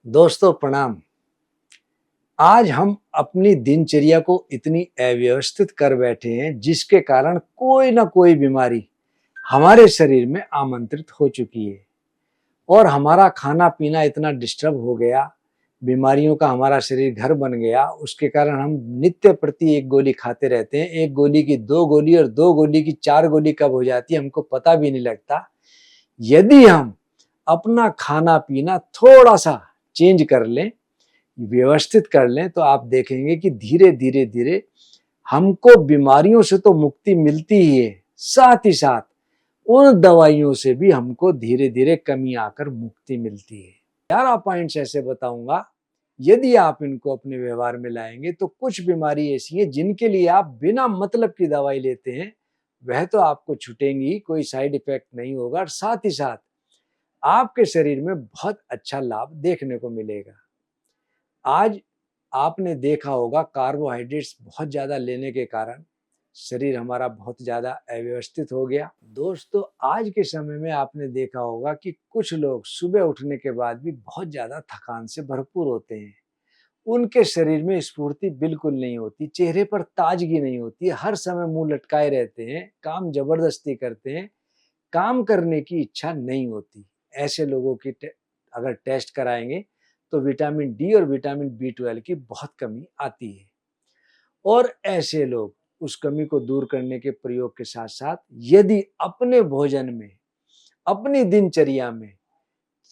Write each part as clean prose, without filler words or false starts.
दोस्तों प्रणाम। आज हम अपनी दिनचर्या को इतनी अव्यवस्थित कर बैठे हैं जिसके कारण कोई ना कोई बीमारी हमारे शरीर में आमंत्रित हो चुकी है और हमारा खाना पीना इतना डिस्टर्ब हो गया, बीमारियों का हमारा शरीर घर बन गया। उसके कारण हम नित्य प्रति एक गोली खाते रहते हैं। एक गोली की दो गोली और दो गोली की चार गोली कब हो जाती है हमको पता भी नहीं लगता। यदि हम अपना खाना पीना थोड़ा सा चेंज कर लें, व्यवस्थित कर लें, तो आप देखेंगे कि धीरे धीरे धीरे हमको बीमारियों से तो मुक्ति मिलती ही है, साथ ही साथ उन दवाइयों से भी हमको धीरे धीरे कमी आकर मुक्ति मिलती है। 11 पॉइंट्स ऐसे बताऊंगा, यदि आप इनको अपने व्यवहार में लाएंगे तो कुछ बीमारी ऐसी है जिनके लिए आप बिना मतलब की दवाई लेते हैं, वह तो आपको छूटेंगी, कोई साइड इफेक्ट नहीं होगा और साथ ही साथ आपके शरीर में बहुत अच्छा लाभ देखने को मिलेगा। आज आपने देखा होगा कार्बोहाइड्रेट्स बहुत ज़्यादा लेने के कारण शरीर हमारा बहुत ज़्यादा अव्यवस्थित हो गया। दोस्तों, आज के समय में आपने देखा होगा कि कुछ लोग सुबह उठने के बाद भी बहुत ज़्यादा थकान से भरपूर होते हैं। उनके शरीर में स्फूर्ति बिल्कुल नहीं होती, चेहरे पर ताजगी नहीं होती, हर समय मुंह लटकाए रहते हैं, काम जबरदस्ती करते हैं, काम करने की इच्छा नहीं होती। ऐसे लोगों की अगर टेस्ट कराएंगे तो विटामिन डी और विटामिन बी 12 की बहुत कमी आती है और ऐसे लोग उस कमी को दूर करने के प्रयोग के साथ साथ यदि अपने भोजन में, अपनी दिनचर्या में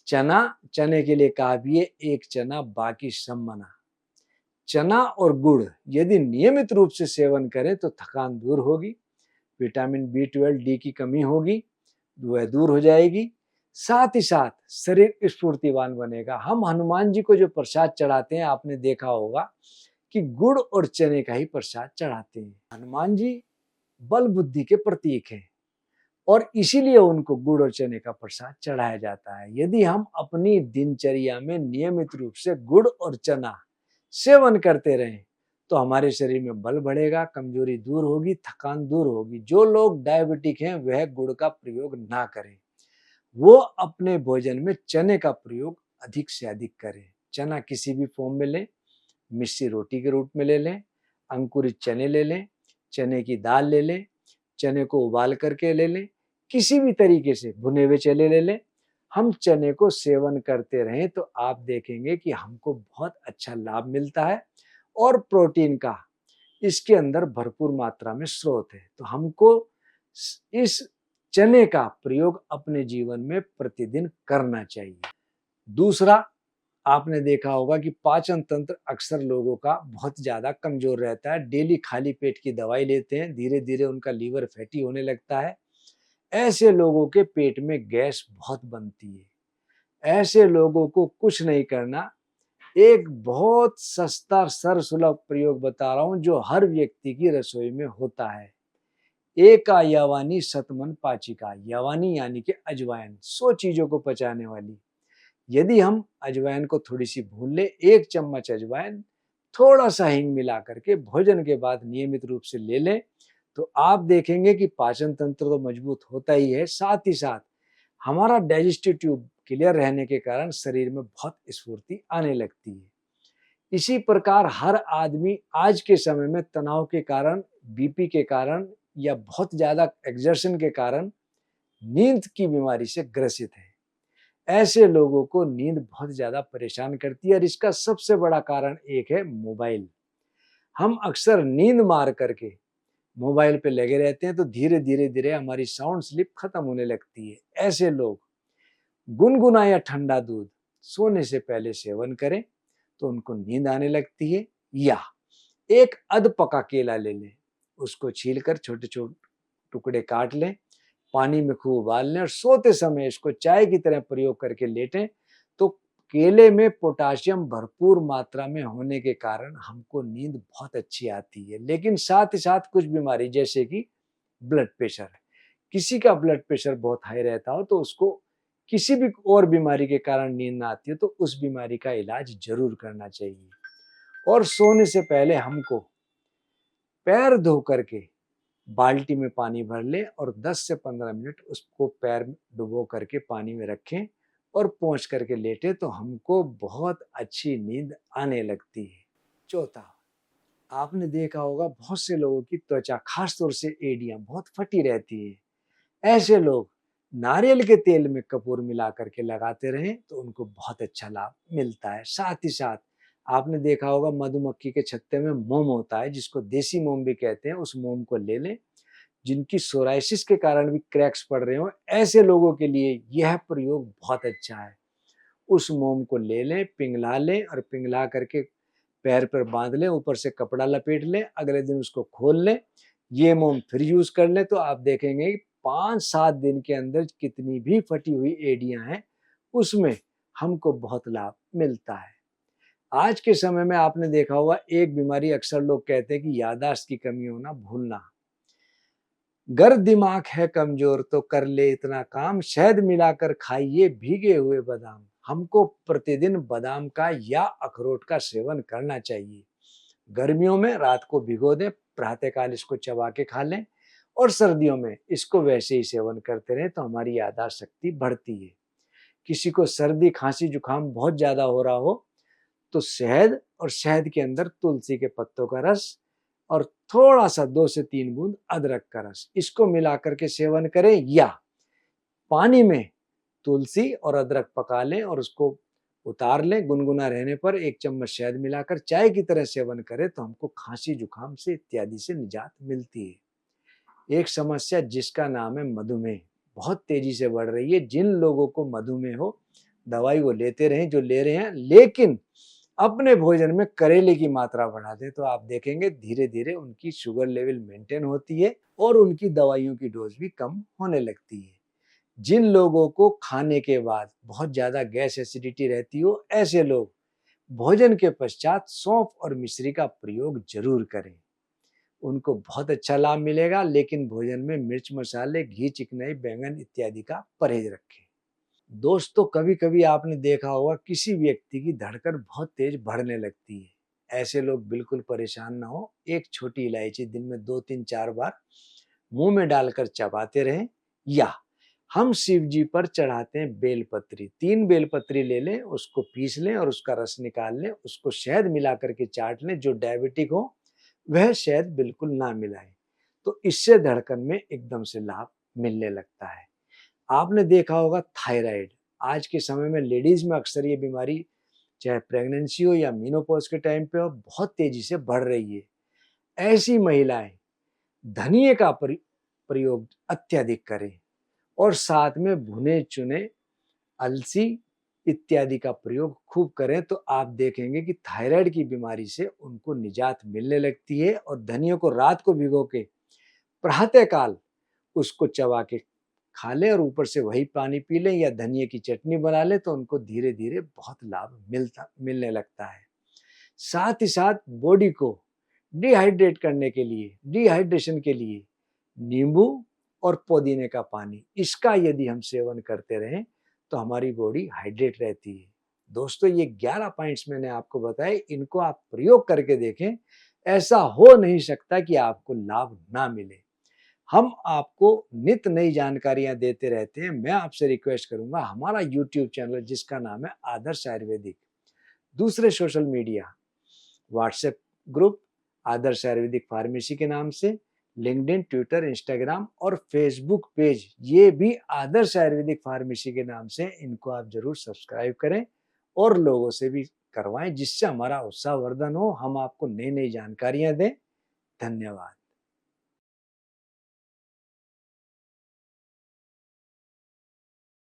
चने के लिए कहा भी है, एक चना बाकी सब मना। चना और गुड़ यदि नियमित रूप से सेवन करें तो थकान दूर होगी, विटामिन बी 12 डी की कमी होगी वह दूर हो जाएगी, साथ ही साथ शरीर स्फूर्तिवान बनेगा। हम हनुमान जी को जो प्रसाद चढ़ाते हैं, आपने देखा होगा कि गुड़ और चने का ही प्रसाद चढ़ाते हैं। हनुमान जी बल बुद्धि के प्रतीक हैं और इसीलिए उनको गुड़ और चने का प्रसाद चढ़ाया जाता है। यदि हम अपनी दिनचर्या में नियमित रूप से गुड़ और चना सेवन करते रहें तो हमारे शरीर में बल बढ़ेगा, कमजोरी दूर होगी, थकान दूर होगी। जो लोग डायबिटिक हैं वह गुड़ का प्रयोग ना करें, वो अपने भोजन में चने का प्रयोग अधिक से अधिक करें। चना किसी भी फॉर्म में लें, मिस्सी रोटी के रूप में ले लें, अंकुरित चने ले लें, चने की दाल ले लें, चने को उबाल करके ले लें, किसी भी तरीके से भुने हुए चने ले लें। हम चने को सेवन करते रहें तो आप देखेंगे कि हमको बहुत अच्छा लाभ मिलता है और प्रोटीन का इसके अंदर भरपूर मात्रा में स्रोत है। तो हमको इस चने का प्रयोग अपने जीवन में प्रतिदिन करना चाहिए। दूसरा, आपने देखा होगा कि पाचन तंत्र अक्सर लोगों का बहुत ज्यादा कमजोर रहता है। डेली खाली पेट की दवाई लेते हैं, धीरे धीरे उनका लीवर फैटी होने लगता है। ऐसे लोगों के पेट में गैस बहुत बनती है। ऐसे लोगों को कुछ नहीं करना, एक बहुत सस्ता सरसुलभ प्रयोग बता रहा हूं जो हर व्यक्ति की रसोई में होता है। एका यवानी सतमन पाचिका, यवानी यानी कि अजवाइन, 100 चीजों को पचाने वाली। यदि हम अजवाइन को थोड़ी सी भून ले, 1 चम्मच अजवाइन थोड़ा सा हींग मिला करके भोजन के बाद नियमित रूप से ले लें तो आप देखेंगे कि पाचन तंत्र तो मजबूत होता ही है, साथ ही साथ हमारा डाइजेस्टिव ट्यूब क्लियर रहने के कारण शरीर में बहुत स्फूर्ति आने लगती है। इसी प्रकार हर आदमी आज के समय में तनाव के कारण, बीपी के कारण या बहुत ज्यादा एक्सर्शन के कारण नींद की बीमारी से ग्रसित है। ऐसे लोगों को नींद बहुत ज्यादा परेशान करती है और इसका सबसे बड़ा कारण एक है मोबाइल। हम अक्सर नींद मार करके मोबाइल पे लगे रहते हैं तो धीरे धीरे धीरे हमारी साउंड स्लीप खत्म होने लगती है। ऐसे लोग गुनगुना या ठंडा दूध सोने से पहले सेवन करें तो उनको नींद आने लगती है। या एक अध पका केला ले लें, उसको छीलकर छोटे छोटे टुकड़े काट लें, पानी में खूब उबाल लें और सोते समय इसको चाय की तरह प्रयोग करके लेटें तो केले में पोटाशियम भरपूर मात्रा में होने के कारण हमको नींद बहुत अच्छी आती है। लेकिन साथ ही साथ कुछ बीमारी जैसे कि ब्लड प्रेशर, किसी का ब्लड प्रेशर बहुत हाई रहता हो तो उसको किसी भी और बीमारी के कारण नींद ना आती है तो उस बीमारी का इलाज जरूर करना चाहिए। और सोने से पहले हमको पैर धो करके बाल्टी में पानी भर लें और 10 से 15 मिनट उसको पैर डुबो करके पानी में रखें और पोंछ करके लेटे तो हमको बहुत अच्छी नींद आने लगती है। चौथा, आपने देखा होगा बहुत से लोगों की त्वचा, खास तौर से एड़ियां बहुत फटी रहती है। ऐसे लोग नारियल के तेल में कपूर मिला करके लगाते रहें तो उनको बहुत अच्छा लाभ मिलता है। साथ ही साथ आपने देखा होगा मधुमक्खी के छत्ते में मोम होता है, जिसको देसी मोम भी कहते हैं। उस मोम को ले लें। जिनकी सोराइसिस के कारण भी क्रैक्स पड़ रहे हो, ऐसे लोगों के लिए यह प्रयोग बहुत अच्छा है। उस मोम को ले लें, पिघला लें और पिघला करके पैर पर बांध लें, ऊपर से कपड़ा लपेट लें, अगले दिन उसको खोल लें, ये मोम फिर यूज कर लें तो आप देखेंगे 5-7 दिन के अंदर कितनी भी फटी हुई एड़ियां हैं उसमें हमको बहुत लाभ मिलता है। आज के समय में आपने देखा होगा एक बीमारी अक्सर लोग कहते हैं कि याददाश्त की कमी होना, भूलना। गर दिमाग है कमजोर तो कर ले इतना काम, शहद मिलाकर खाइए भीगे हुए बादाम। हमको प्रतिदिन बादाम का या अखरोट का सेवन करना चाहिए। गर्मियों में रात को भिगो दें, प्रातःकाल इसको चबा के खा लें और सर्दियों में इसको वैसे ही सेवन करते रहें तो हमारी याददाश्त शक्ति बढ़ती है। किसी को सर्दी, खांसी, जुकाम बहुत ज्यादा हो रहा हो तो शहद और शहद के अंदर तुलसी के पत्तों का रस और थोड़ा सा 2 से 3 बूंद अदरक का रस, इसको मिला करके सेवन करें, या पानी में तुलसी और अदरक पका लें और उसको उतार लें। गुनगुना रहने पर 1 चम्मच शहद मिलाकर चाय की तरह सेवन करें तो हमको खांसी, जुकाम से इत्यादि से निजात मिलती है। एक समस्या जिसका नाम है मधुमेह, बहुत तेजी से बढ़ रही है। जिन लोगों को मधुमेह हो, दवाई वो लेते रहें जो ले रहे हैं, लेकिन अपने भोजन में करेले की मात्रा बढ़ा दें तो आप देखेंगे धीरे धीरे उनकी शुगर लेवल मेंटेन होती है और उनकी दवाइयों की डोज भी कम होने लगती है। जिन लोगों को खाने के बाद बहुत ज्यादा गैस, एसिडिटी रहती हो, ऐसे लोग भोजन के पश्चात सौंफ और मिश्री का प्रयोग जरूर करें। उनको बहुत अच्छा लाभ मिलेगा, लेकिन भोजन में मिर्च, मसाले, घी, चिकनाई, बैंगन इत्यादि का परहेज रखें। दोस्तों, कभी कभी आपने देखा होगा किसी व्यक्ति की धड़कन बहुत तेज बढ़ने लगती है। ऐसे लोग बिल्कुल परेशान ना हो। एक छोटी इलायची दिन में 2-3-4 बार मुंह में डालकर चबाते रहें, या हम शिव जी पर चढ़ाते हैं बेलपत्री, 3 बेलपत्री ले लें, उसको पीस लें और उसका रस निकाल लें, उसको शहद मिला करके चाट लें। जो डायबिटिक हो वह शहद बिल्कुल ना मिलाएं, तो इससे धड़कन में एकदम से लाभ मिलने लगता है। आपने देखा होगा थायराइड, आज के समय में लेडीज में अक्सर ये बीमारी, चाहे प्रेगनेंसी हो या मेनोपॉज के टाइम पे हो, बहुत तेजी से बढ़ रही है। ऐसी महिलाएं धनिये का प्रयोग अत्यधिक करें और साथ में भुने चुने अलसी इत्यादि का प्रयोग खूब करें तो आप देखेंगे कि थायराइड की बीमारी से उनको निजात मिलने लगती है। और धनिये को रात को भिगो के प्रातःकाल उसको चबा के खा लें और ऊपर से वही पानी पी लें या धनिये की चटनी बना लें तो उनको धीरे धीरे बहुत लाभ मिलने लगता है। साथ ही साथ बॉडी को डिहाइड्रेट करने के लिए, डिहाइड्रेशन के लिए नींबू और पुदीने का पानी, इसका यदि हम सेवन करते रहें तो हमारी बॉडी हाइड्रेट रहती है। दोस्तों, ये 11 पॉइंट्स मैंने आपको बताए, इनको आप प्रयोग करके देखें। ऐसा हो नहीं सकता कि आपको लाभ ना मिले। हम आपको नित नई जानकारियां देते रहते हैं। मैं आपसे रिक्वेस्ट करूंगा, हमारा यूट्यूब चैनल जिसका नाम है आदर्श आयुर्वेदिक, दूसरे सोशल मीडिया, व्हाट्सएप ग्रुप आदर्श आयुर्वेदिक फार्मेसी के नाम से, लिंक्डइन, ट्विटर, इंस्टाग्राम और फेसबुक पेज, ये भी आदर्श आयुर्वेदिक फार्मेसी के नाम से, इनको आप जरूर सब्सक्राइब करें और लोगों से भी करवाएं, जिससे हमारा उत्साहवर्धन हो, हम आपको नई नई जानकारियां दें। धन्यवाद।